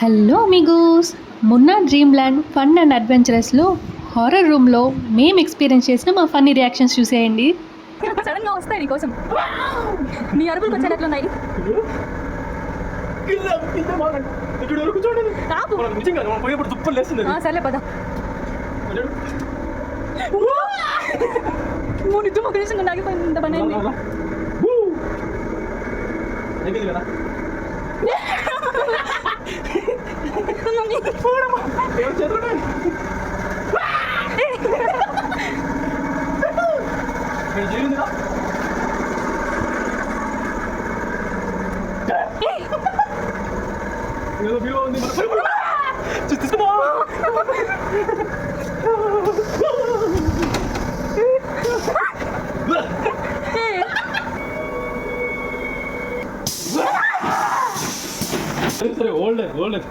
Hello amigos, మొన్న dream land fun and అడ్వెంచరస్లో horror రూమ్లో మేము ఎక్స్పీరియన్స్ చేసిన మా ఫన్నీ రియాక్షన్స్ చూసేయండి. సడన్ గా వస్తాయి నీకోసం. నీ అరుపులు కొంచెం ఎట్లున్నాయి? సర్లే పద. నిజం ఒక నిమిషం ఆగిపోయింది. ఇంత పని అయింది. ఓల్డ్